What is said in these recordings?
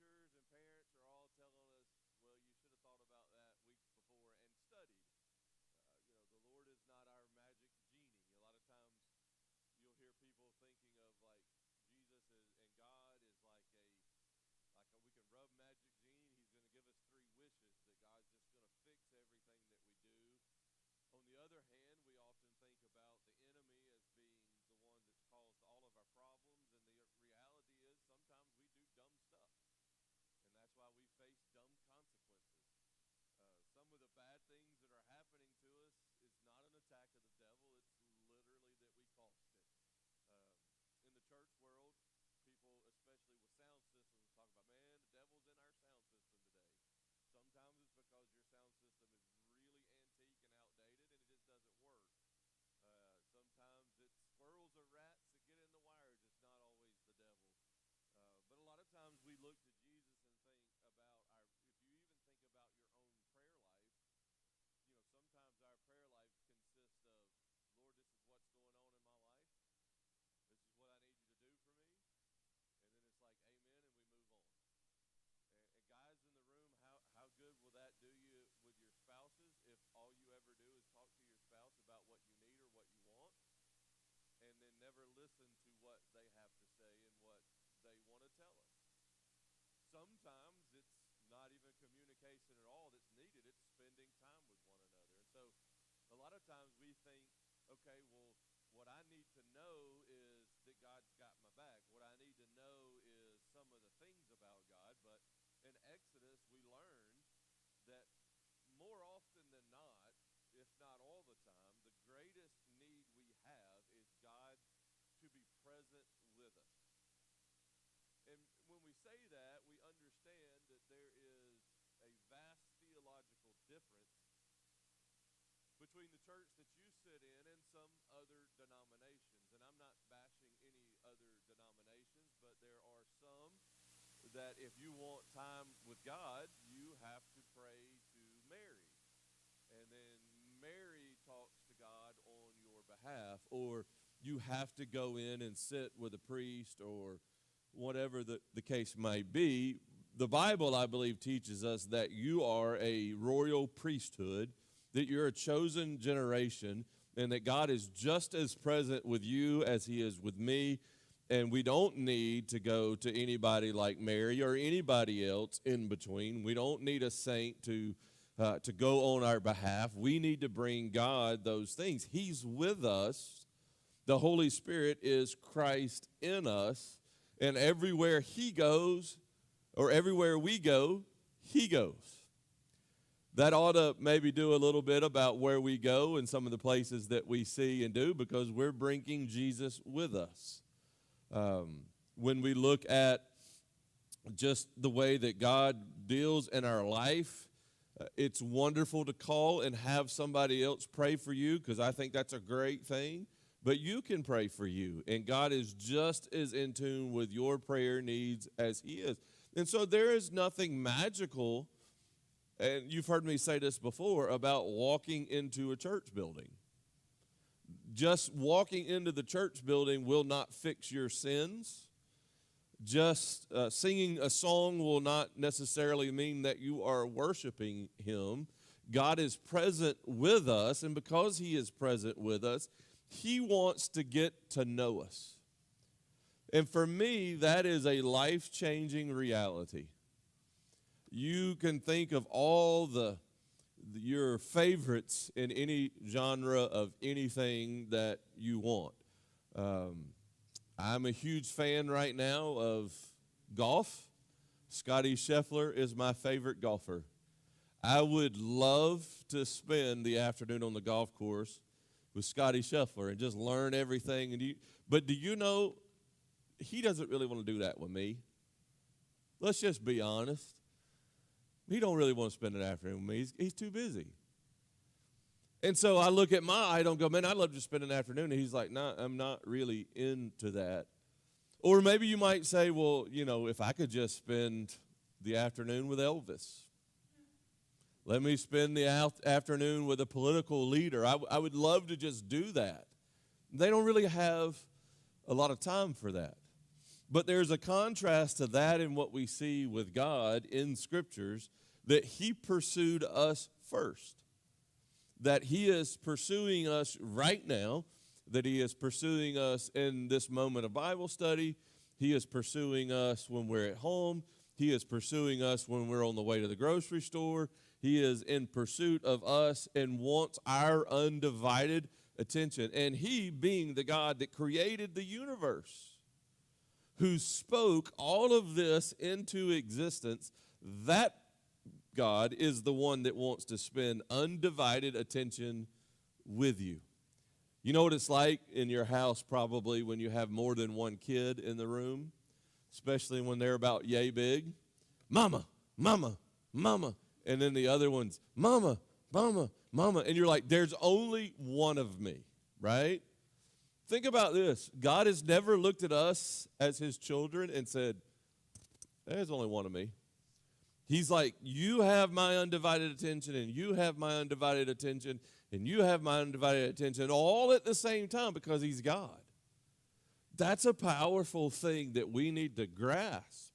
teachers and parents are all telling us, well, you should have thought about that weeks before and studied. The Lord is not our magic genie. A lot of times you'll hear people thinking of like Jesus and God is like we can rub magic genie and he's going to give us three wishes that God's just going to fix everything that we do. On the other hand, we often think about the enemy as being the one that's caused all of our problems, and the reality is sometimes we do dumb stuff, and that's why we face dumb consequences. Some of the bad things that are happening to us is not an attack of the devil, it's literally that we caused it. Um, in the church world, people, especially with sound systems, talk about, man, the devil's in our sound system today. Sometimes it's because your sound system is really antique and outdated and it just doesn't work. Sometimes it's squirrels or rats that get in the wires. It's not always the devil. But a lot of times we look to Jesus and think about if you even think about your own prayer life, sometimes our prayer life consists of, Lord, this is what's going on in my life. This is what I need you to do for me. And then it's like, amen, and we move on. And guys in the room, how good will that do you with your spouses if all you ever do is talk to your spouse about what you need or what you want, and then never listen to what they have to say and what they want to tell us? Sometimes it's not even communication at all that's needed. It's spending time with one another. And so a lot of times we think, okay, well, what I need to know is that God's got my back. What I need to know is some of the things about God. But in Exodus, we learned that more often than not, if not all the time, the greatest need we have is God to be present with us. And when we say that, we understand that there is a vast theological difference between the church that you sit in and some other denominations. And I'm not bashing any other denominations, but there are some that if you want time with God, you have to pray to Mary. And then Mary talks to God on your behalf. Or you have to go in and sit with a priest or whatever the case may be. The Bible, I believe, teaches us that you are a royal priesthood, that you're a chosen generation, and that God is just as present with you as he is with me. And we don't need to go to anybody like Mary or anybody else in between. We don't need a saint to go on our behalf. We need to bring God those things. He's with us. The Holy Spirit is Christ in us. And everywhere he goes, or everywhere we go, he goes. That ought to maybe do a little bit about where we go and some of the places that we see and do, because we're bringing Jesus with us. When we look at just the way that God deals in our life, it's wonderful to call and have somebody else pray for you, because I think that's a great thing. But you can pray for you, and God is just as in tune with your prayer needs as he is. And so there is nothing magical, and you've heard me say this before, about walking into a church building. Just walking into the church building will not fix your sins. Just singing a song will not necessarily mean that you are worshiping him. God is present with us, and because he is present with us, he wants to get to know us. And for me, that is a life-changing reality. You can think of all your favorites in any genre of anything that you want. I'm a huge fan right now of golf. Scotty Scheffler is my favorite golfer. I would love to spend the afternoon on the golf course with Scotty Scheffler and just learn everything. But do you know, he doesn't really want to do that with me. Let's just be honest. He don't really want to spend an afternoon with me. He's too busy. And so I look at my idol and go, man, I'd love to spend an afternoon. And he's like, nah, I'm not really into that. Or maybe you might say, well, if I could just spend the afternoon with Elvis. Let me spend the afternoon with a political leader. I would love to just do that. They don't really have a lot of time for that. But there's a contrast to that in what we see with God in scriptures, that he pursued us first, that he is pursuing us right now, that he is pursuing us in this moment of Bible study. He is pursuing us when we're at home. He is pursuing us when we're on the way to the grocery store. He is in pursuit of us and wants our undivided attention. And he, being the God that created the universe, who spoke all of this into existence, that God is the one that wants to spend undivided attention with you. You know what it's like in your house probably when you have more than one kid in the room, especially when they're about yay big. Mama, mama, mama. And then the other one's mama, mama, mama. And you're like, there's only one of me, right? Think about this. God has never looked at us as his children and said, there's only one of me. He's like, you have my undivided attention, and you have my undivided attention, and you have my undivided attention, all at the same time, because he's God. That's a powerful thing that we need to grasp.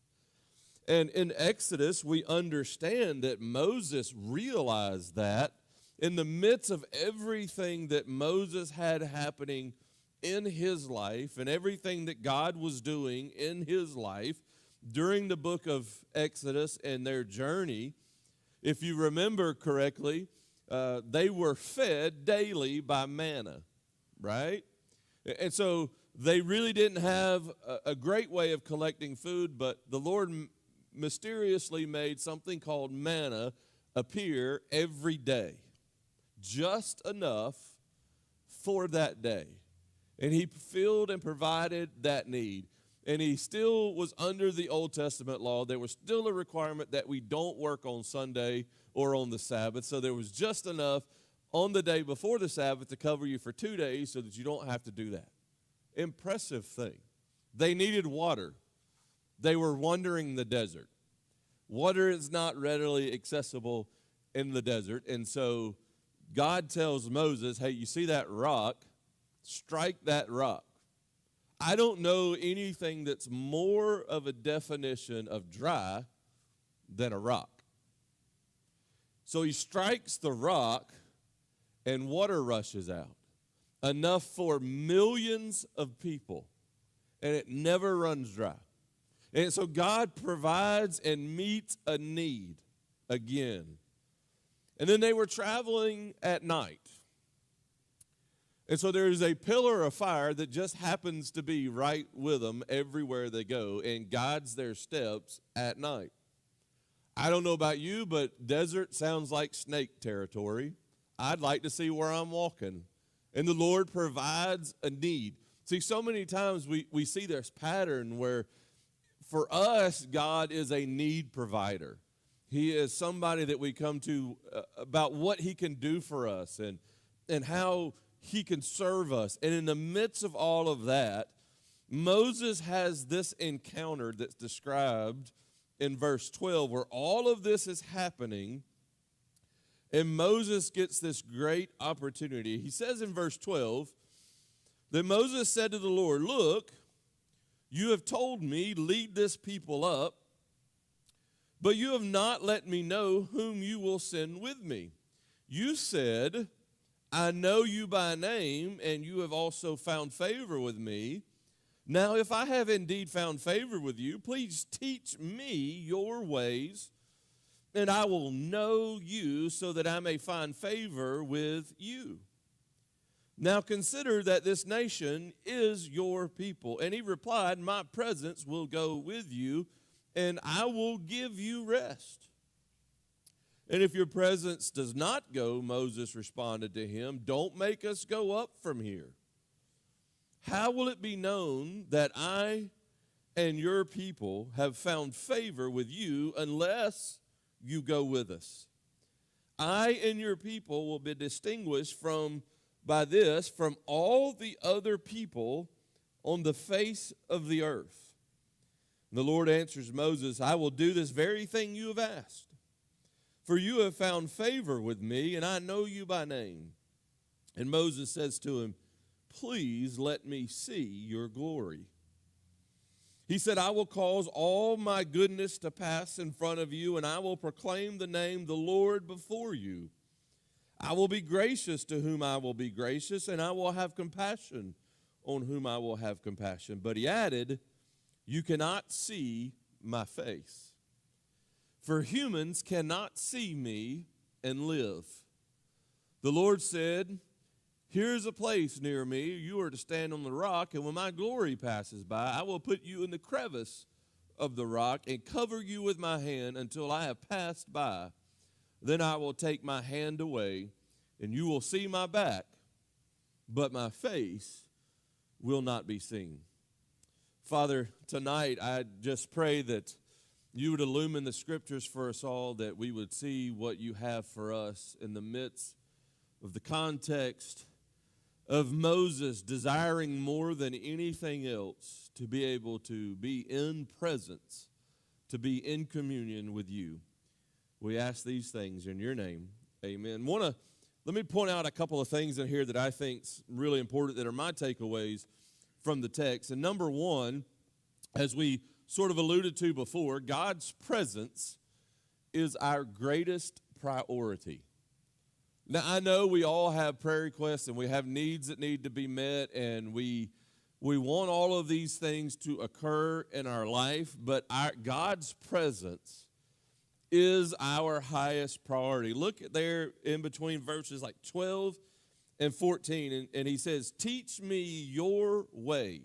And in Exodus, we understand that Moses realized that in the midst of everything that Moses had happening in his life and everything that God was doing in his life during the book of Exodus and their journey, if you remember correctly, they were fed daily by manna, right? And so they really didn't have a great way of collecting food, but the Lord mysteriously made something called manna appear every day, just enough for that day. And he filled and provided that need. And he still was under the Old Testament law. There was still a requirement that we don't work on Sunday or on the Sabbath. So there was just enough on the day before the Sabbath to cover you for 2 days so that you don't have to do that. Impressive thing. They needed water. They were wandering the desert. Water is not readily accessible in the desert. And so God tells Moses, hey, you see that rock? Strike that rock. I don't know anything that's more of a definition of dry than a rock. So he strikes the rock and water rushes out, enough for millions of people, and it never runs dry. And so God provides and meets a need again. And then they were traveling at night. And so there's a pillar of fire that just happens to be right with them everywhere they go and guides their steps at night. I don't know about you, but desert sounds like snake territory. I'd like to see where I'm walking. And the Lord provides a need. See, so many times we see this pattern where for us, God is a need provider. He is somebody that we come to about what he can do for us and how he can serve us. And in the midst of all of that, Moses has this encounter that's described in verse 12 where all of this is happening, and Moses gets this great opportunity. He says in verse 12 that Moses said to the Lord, look, you have told me, lead this people up, but you have not let me know whom you will send with me. You said, I know you by name, and you have also found favor with me. Now, if I have indeed found favor with you, please teach me your ways, and I will know you so that I may find favor with you. Now consider that this nation is your people. And he replied, my presence will go with you, and I will give you rest. And if your presence does not go, Moses responded to him, don't make us go up from here. How will it be known that I and your people have found favor with you unless you go with us? I and your people will be distinguished by this from all the other people on the face of the earth. And the Lord answers Moses, I will do this very thing you have asked. For you have found favor with me, and I know you by name. And Moses says to him, please let me see your glory. He said, I will cause all my goodness to pass in front of you, and I will proclaim the name the Lord before you. I will be gracious to whom I will be gracious, and I will have compassion on whom I will have compassion. But he added, you cannot see my face. For humans cannot see me and live. The Lord said, here's a place near me. You are to stand on the rock, and when my glory passes by, I will put you in the crevice of the rock and cover you with my hand until I have passed by. Then I will take my hand away, and you will see my back, but my face will not be seen. Father, tonight I just pray that you would illumine the scriptures for us all, that we would see what you have for us in the midst of the context of Moses desiring more than anything else to be able to be in presence, to be in communion with you. We ask these things in your name. Amen. Let me point out a couple of things in here that I think is really important, that are my takeaways from the text. And number one, as we sort of alluded to before, God's presence is our greatest priority. Now, I know we all have prayer requests and we have needs that need to be met, and we want all of these things to occur in our life, but God's presence is our highest priority. Look there in between verses like 12 and 14, and he says, teach me your ways.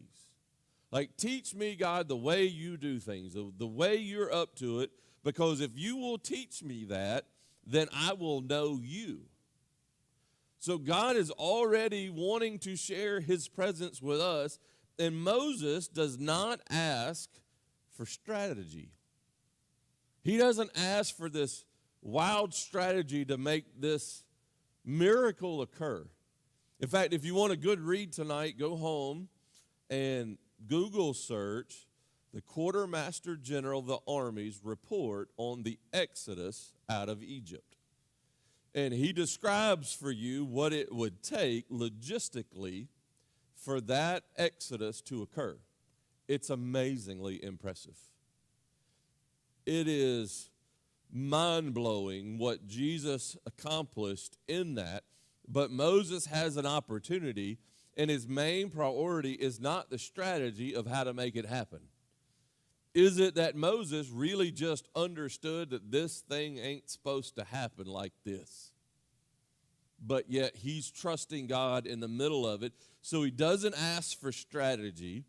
Like, teach me, God, the way you do things, the way you're up to it, because if you will teach me that, then I will know you. So God is already wanting to share his presence with us, and Moses does not ask for strategy. He doesn't ask for this wild strategy to make this miracle occur. In fact, if you want a good read tonight, go home and Google search the Quartermaster General of the Army's report on the Exodus out of Egypt. And he describes for you what it would take logistically for that exodus to occur. It's amazingly impressive. It is mind-blowing what Jesus accomplished in that, but Moses has an opportunity, and his main priority is not the strategy of how to make it happen. Is it that Moses really just understood that this thing ain't supposed to happen like this? But yet he's trusting God in the middle of it. So he doesn't ask for strategy.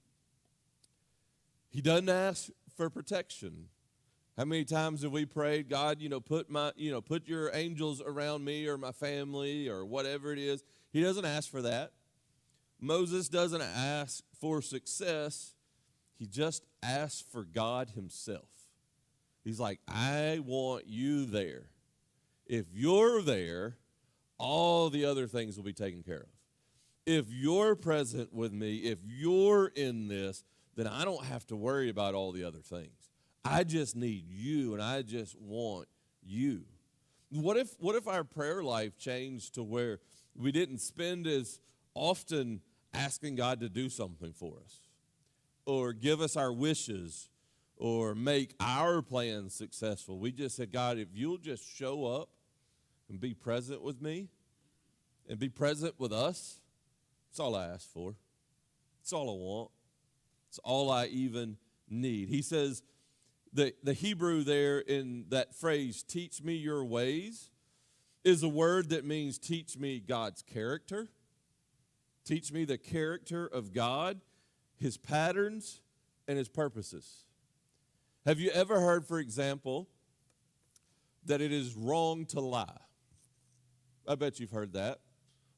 He doesn't ask for protection. How many times have we prayed, God, put your angels around me or my family or whatever it is? He doesn't ask for that. Moses doesn't ask for success. He just asks for God himself. He's like, I want you there. If you're there, all the other things will be taken care of. If you're present with me, if you're in this, then I don't have to worry about all the other things. I just need you, and I just want you. What if our prayer life changed to where we didn't spend as often asking God to do something for us, or give us our wishes, or make our plans successful? We just said, God, if you'll just show up and be present with me and be present with us, that's all I ask for. That's all I want. It's all I even need. He says, the Hebrew there in that phrase, teach me your ways, is a word that means teach me God's character. Teach me the character of God, his patterns, and his purposes. Have you ever heard, for example, that it is wrong to lie? I bet you've heard that.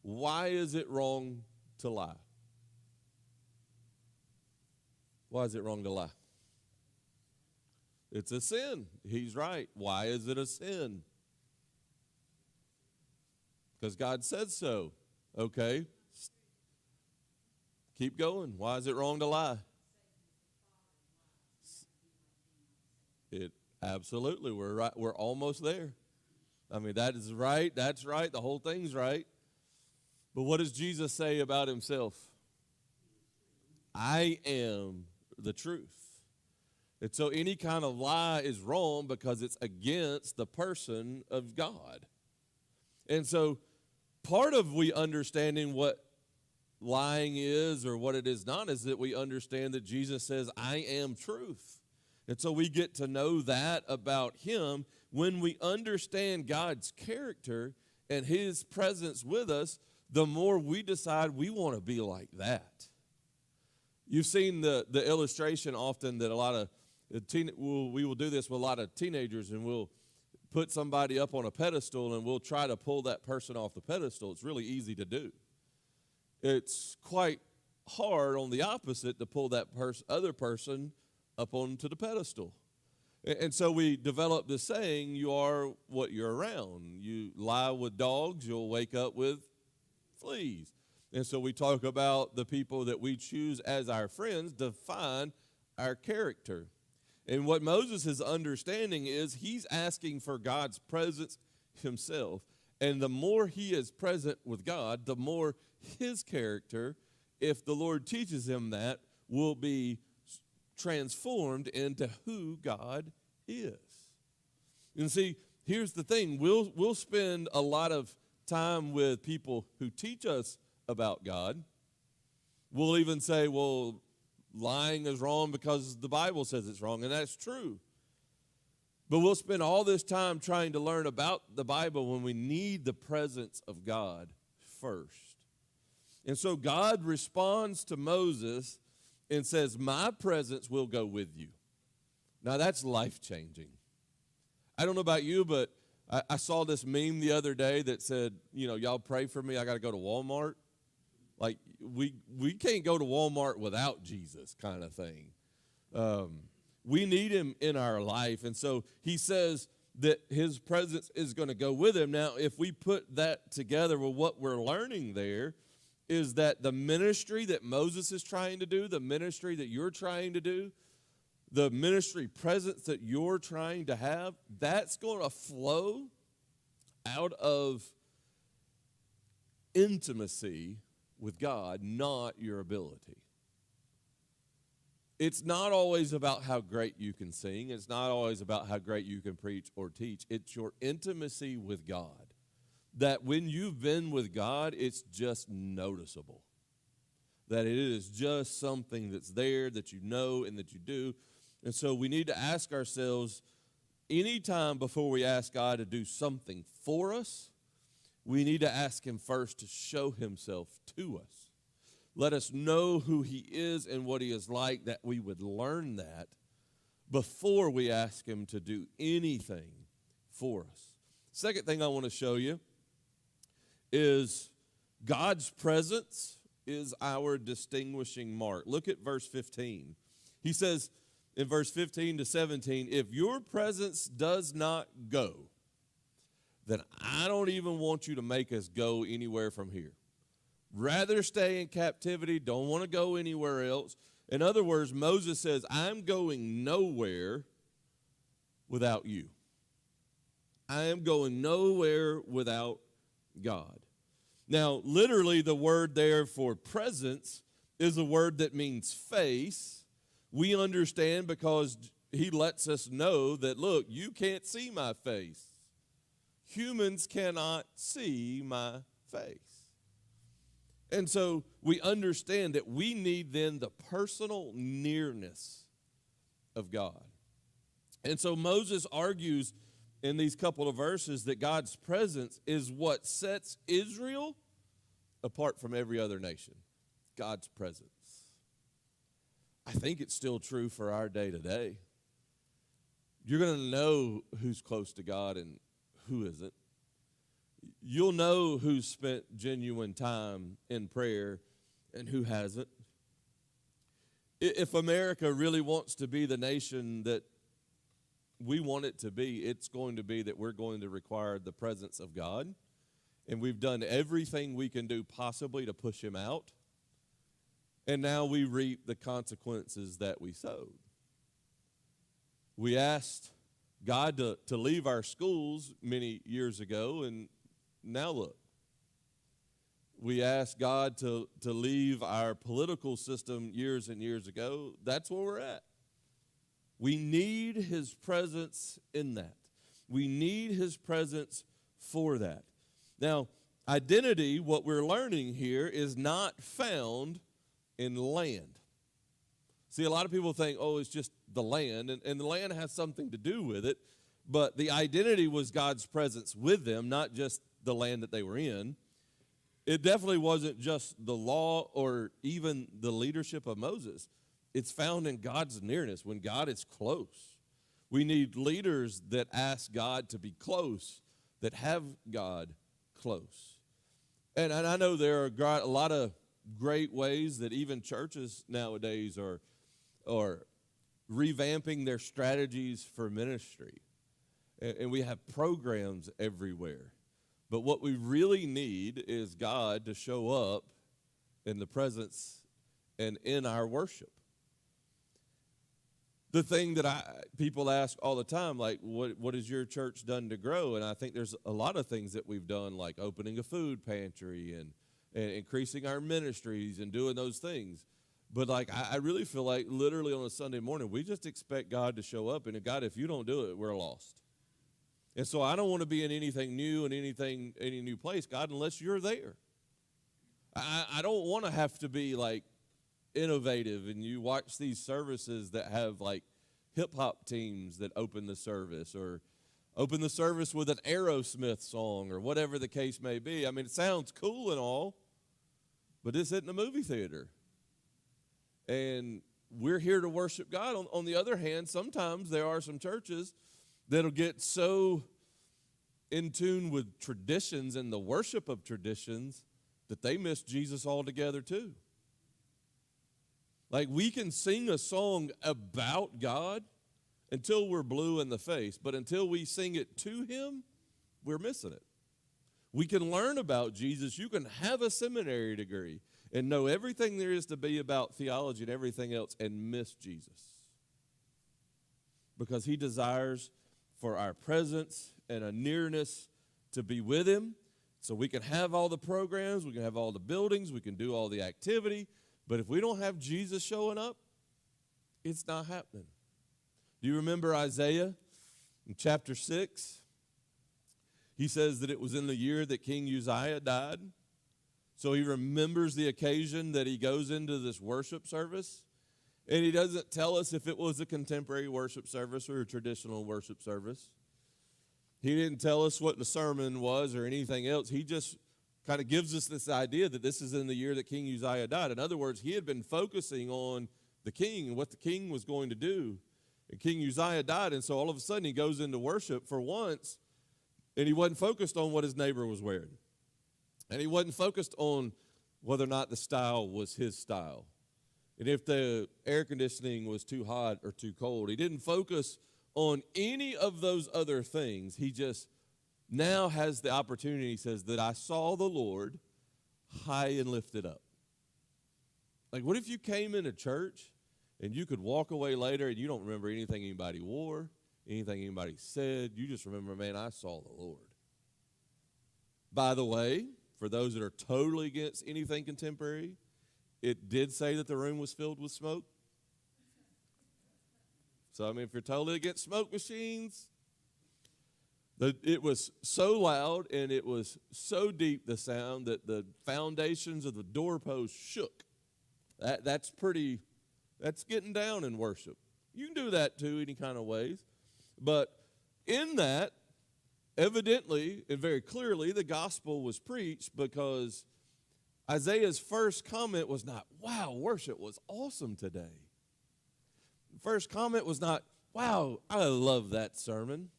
Why is it wrong to lie? Why is it wrong to lie? It's a sin. He's right. Why is it a sin? Because God said so. Okay. Keep going. Why is it wrong to lie? It absolutely. We're right. We're almost there. I mean, that is right. That's right. The whole thing's right. But what does Jesus say about himself? I am the truth. And so any kind of lie is wrong because it's against the person of God. And so part of we understanding what lying is or what it is not is that we understand that Jesus says, I am truth. And so we get to know that about him. When we understand God's character and his presence with us, the more we decide we want to be like that. You've seen the illustration often that a lot of we will do this with a lot of teenagers, and we'll put somebody up on a pedestal and we'll try to pull that person off the pedestal. It's really easy to do. It's quite hard on the opposite to pull that other person up onto the pedestal. And so we develop the saying, you are what you're around. You lie with dogs, you'll wake up with fleas. And so we talk about the people that we choose as our friends define our character. And what Moses is understanding is he's asking for God's presence himself. And the more he is present with God, the more his character, if the Lord teaches him that, will be transformed into who God is. And see, here's the thing. We'll spend a lot of time with people who teach us about God. We'll even say, well, lying is wrong because the Bible says it's wrong, and that's true. But we'll spend all this time trying to learn about the Bible when we need the presence of God first. And so God responds to Moses and says, my presence will go with you. Now that's life-changing. I don't know about you, but I saw this meme the other day that said, y'all pray for me, I got to go to Walmart. Like, we can't go to Walmart without Jesus kind of thing. We need him in our life. And so he says that his presence is going to go with him. Now, if we put that together with what we're learning there, is that the ministry that Moses is trying to do, the ministry that you're trying to do, the ministry presence that you're trying to have, that's going to flow out of intimacy with God, not your ability. It's not always about how great you can sing. It's not always about how great you can preach or teach. It's your intimacy with God. That when you've been with God, it's just noticeable. That it is just something that's there, that you know and that you do. And so we need to ask ourselves, anytime before we ask God to do something for us, we need to ask him first to show himself to us. Let us know who he is and what he is like, that we would learn that before we ask him to do anything for us. Second thing I want to show you is God's presence is our distinguishing mark. Look at verse 15. He says in verse 15 to 17, if your presence does not go, then I don't even want you to make us go anywhere from here. Rather stay in captivity, don't want to go anywhere else. In other words, Moses says, I'm going nowhere without you. I am going nowhere without God. Now, literally, the word there for presence is a word that means face. We understand because he lets us know that, look, you can't see my face. Humans cannot see my face. And so we understand that we need then the personal nearness of God. And so Moses argues in these couple of verses that God's presence is what sets Israel apart from every other nation. God's presence. I think it's still true for our day today. You're going to know who's close to God and who isn't. You'll know who's spent genuine time in prayer and who hasn't. If America really wants to be the nation that we want it to be, it's going to be that we're going to require the presence of God. And we've done everything we can do possibly to push him out. And now we reap the consequences that we sowed. We asked God to leave our schools many years ago, and now look. We asked God to leave our political system years and years ago. That's where we're at. We need his presence in that. We need his presence for that. Now, identity, what we're learning here, is not found in land. See, a lot of people think, oh, it's just the land, and the land has something to do with it, but the identity was God's presence with them, not just the land that they were in. It definitely wasn't just the law or even the leadership of Moses. It's found in God's nearness, when God is close. We need leaders that ask God to be close, that have God close. And I know there are a lot of great ways that even churches nowadays are revamping their strategies for ministry. And we have programs everywhere. But what we really need is God to show up in the presence and in our worship. The thing that people ask all the time, like, what has your church done to grow? And I think there's a lot of things that we've done, like opening a food pantry and increasing our ministries and doing those things. But like, I really feel like literally on a Sunday morning, we just expect God to show up. And God, if you don't do it, we're lost. And so I don't want to be in anything new and any new place, God, unless you're there. I don't want to have to be like innovative, and you watch these services that have like hip-hop teams that open the service, or open the service with an Aerosmith song, or whatever the case may be. I mean, it sounds cool and all, but this isn't a movie theater. And we're here to worship God. On the other hand, sometimes there are some churches that'll get so in tune with traditions and the worship of traditions that they miss Jesus altogether too. Like, we can sing a song about God until we're blue in the face, but until we sing it to him, we're missing it. We can learn about Jesus. You can have a seminary degree and know everything there is to be about theology and everything else and miss Jesus. Because he desires for our presence and a nearness to be with him, so we can have all the programs, we can have all the buildings, we can do all the activity, but if we don't have Jesus showing up, it's not happening. Do you remember Isaiah in chapter 6? He says that it was in the year that King Uzziah died. So he remembers the occasion that he goes into this worship service. And he doesn't tell us if it was a contemporary worship service or a traditional worship service. He didn't tell us what the sermon was or anything else. He just kind of gives us this idea that this is in the year that King Uzziah died. In other words, he had been focusing on the king and what the king was going to do. And King Uzziah died, and so all of a sudden he goes into worship for once, and he wasn't focused on what his neighbor was wearing. And he wasn't focused on whether or not the style was his style. And if the air conditioning was too hot or too cold. He didn't focus on any of those other things. He just now has the opportunity, he says, that I saw the Lord high and lifted up. Like, what if you came into church and you could walk away later and you don't remember anything anybody wore, anything anybody said? You just remember, man, I saw the Lord. By the way, for those that are totally against anything contemporary, it did say that the room was filled with smoke. So, I mean, if you're totally against smoke machines, it was so loud and it was so deep, the sound, that the foundations of the doorpost shook. That's getting down in worship. You can do that too, any kind of ways. But in that, evidently and very clearly, the gospel was preached, because Isaiah's first comment was not, wow, worship was awesome today. The first comment was not, wow, I love that sermon,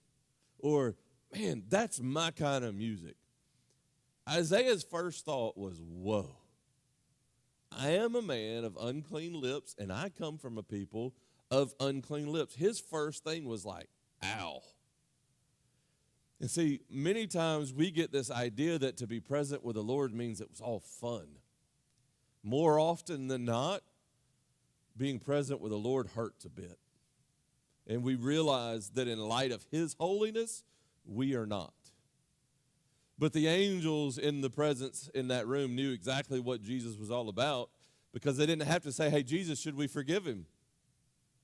or, man, that's my kind of music. Isaiah's first thought was, whoa, I am a man of unclean lips, and I come from a people of unclean lips. His first thing was like, ow. And see, many times we get this idea that to be present with the Lord means it was all fun. More often than not, being present with the Lord hurts a bit. And we realize that in light of his holiness, we are not. But the angels in the presence in that room knew exactly what Jesus was all about, because they didn't have to say, hey, Jesus, should we forgive him?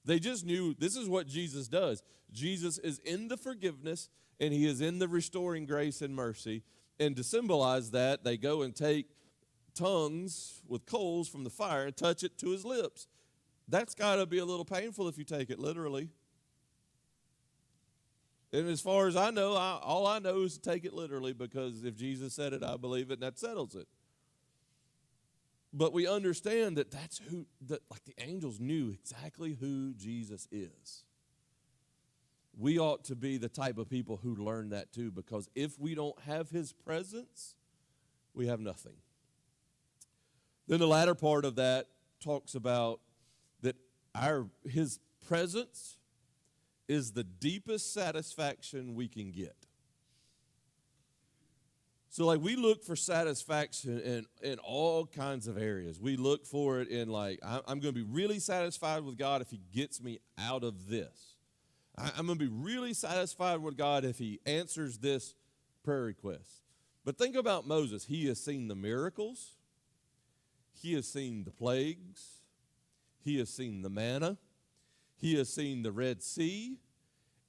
They just knew this is what Jesus does. Jesus is in the forgiveness, and he is in the restoring grace and mercy. And to symbolize that, they go and take tongues with coals from the fire and touch it to his lips. That's got to be a little painful if you take it literally. And as far as I know, all I know is to take it literally, because if Jesus said it, I believe it, and that settles it. But we understand that like the angels knew exactly who Jesus is. We ought to be the type of people who learn that too, because if we don't have his presence, we have nothing. Then the latter part of that talks about that his presence is the deepest satisfaction we can get. So like we look for satisfaction in all kinds of areas. We look for it in like, I'm going to be really satisfied with God if he gets me out of this. I'm going to be really satisfied with God if he answers this prayer request. But think about Moses. He has seen the miracles. He has seen the plagues. He has seen the manna. He has seen the Red Sea.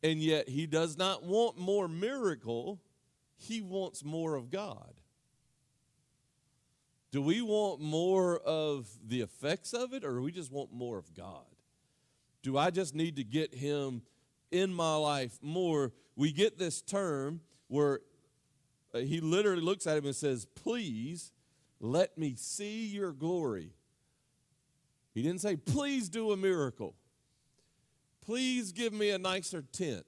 And yet he does not want more miracle. He wants more of God. Do we want more of the effects of it, or do we just want more of God? Do I just need to get him in my life more? We get this term where he literally looks at him and says, please let me see your glory. He didn't say, please do a miracle. Please give me a nicer tent.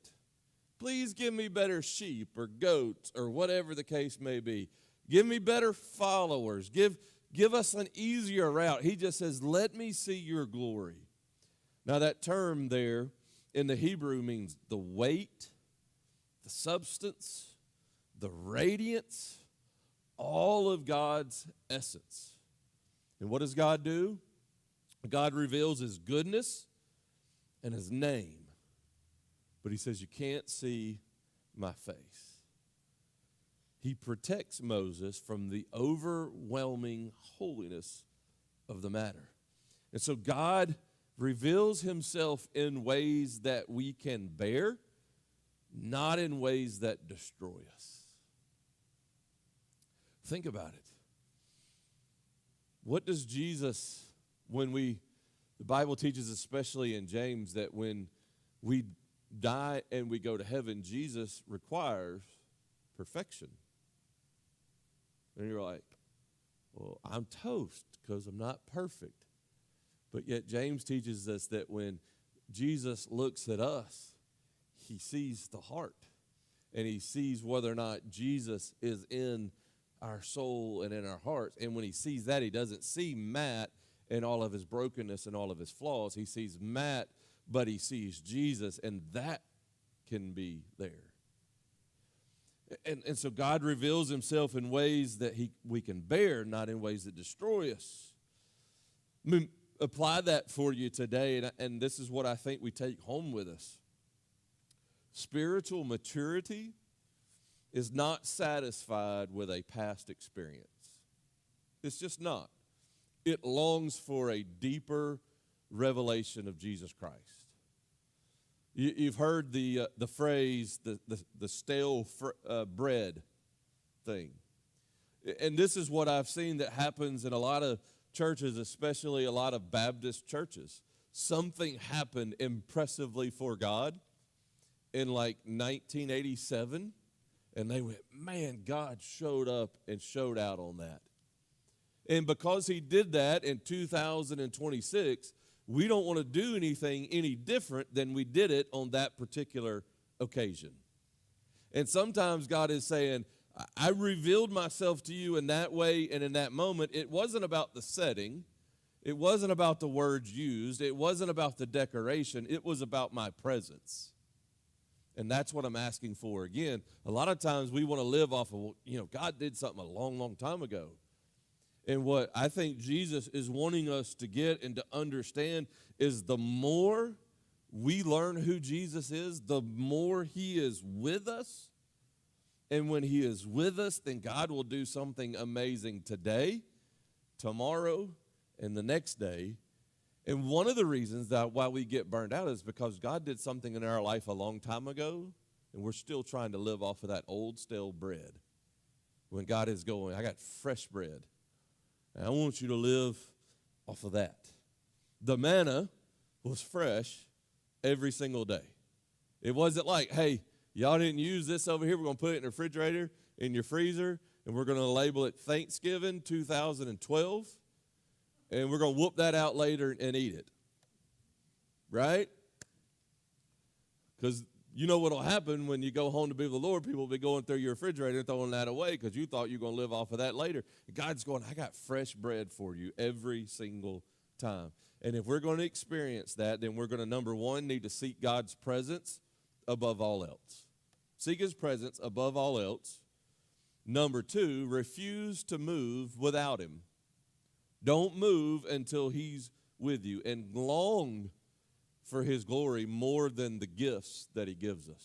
Please give me better sheep or goats or whatever the case may be. Give me better followers. Give us an easier route. He just says, let me see your glory. Now that term there in the Hebrew means the weight, the substance, the radiance, all of God's essence. And what does God do? God reveals his goodness and his name. But he says, you can't see my face. He protects Moses from the overwhelming holiness of the matter. And so God reveals himself in ways that we can bear, not in ways that destroy us. Think about it. What does Jesus, the Bible teaches, especially in James, that when we die and we go to heaven, Jesus requires perfection. And you're like, well, I'm toast because I'm not perfect. But yet James teaches us that when Jesus looks at us, he sees the heart. And he sees whether or not Jesus is in our soul and in our hearts. And when he sees that, he doesn't see Matt and all of his brokenness and all of his flaws. He sees Matt, but he sees Jesus, and that can be there. And so God reveals himself in ways that we can bear, not in ways that destroy us. I mean, apply that for you today, and this is what I think we take home with us. Spiritual maturity is not satisfied with a past experience. It's just not. It longs for a deeper revelation of Jesus Christ. You've heard the phrase, the stale bread thing. And this is what I've seen that happens in a lot of churches, especially a lot of Baptist churches. Something happened impressively for God in like 1987, and they went, man, God showed up and showed out on that. And because he did that in 2026, we don't want to do anything any different than we did it on that particular occasion. And sometimes God is saying, I revealed myself to you in that way and in that moment. It wasn't about the setting. It wasn't about the words used. It wasn't about the decoration. It was about my presence. And that's what I'm asking for. Again, a lot of times we want to live off of, God did something a long, long time ago. And what I think Jesus is wanting us to get and to understand is the more we learn who Jesus is, the more he is with us. And when he is with us, then God will do something amazing today, tomorrow, and the next day. And one of the reasons that why we get burned out is because God did something in our life a long time ago, and we're still trying to live off of that old stale bread. When God is going, I got fresh bread, and I want you to live off of that. The manna was fresh every single day. It wasn't like, hey, y'all didn't use this over here. We're going to put it in the refrigerator, in your freezer, and we're going to label it Thanksgiving 2012. And we're going to whoop that out later and eat it. Right? Because you know what will happen when you go home to be with the Lord. People will be going through your refrigerator and throwing that away because you thought you were going to live off of that later. God's going, I got fresh bread for you every single time. And if we're going to experience that, then we're going to, number one, need to seek God's presence above all else. Seek his presence above all else. Number two, refuse to move without him. Don't move until he's with you, and long for his glory more than the gifts that he gives us.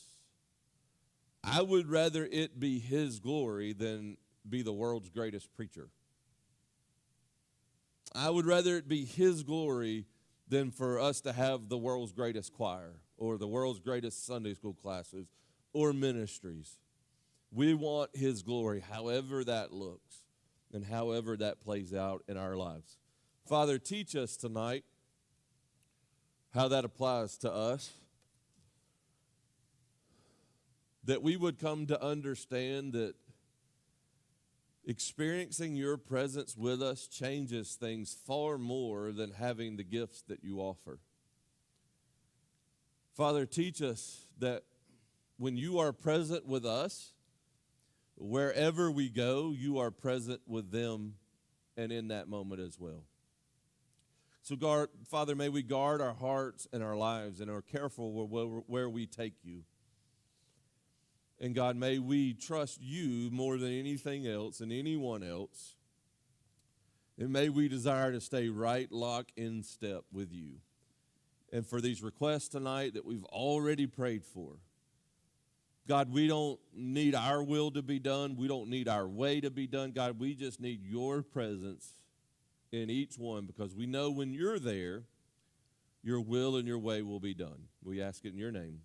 I would rather it be his glory than be the world's greatest preacher. I would rather it be his glory than for us to have the world's greatest choir or the world's greatest Sunday school classes or ministries. We want his glory, however that looks. And however that plays out in our lives. Father, teach us tonight how that applies to us. That we would come to understand that experiencing your presence with us changes things far more than having the gifts that you offer. Father, teach us that when you are present with us, wherever we go, you are present with them and in that moment as well. So, Father, may we guard our hearts and our lives and are careful where we take you. And God, may we trust you more than anything else and anyone else. And may we desire to stay right lock in step with you. And for these requests tonight that we've already prayed for, God, we don't need our will to be done. We don't need our way to be done. God, we just need your presence in each one because we know when you're there, your will and your way will be done. We ask it in your name.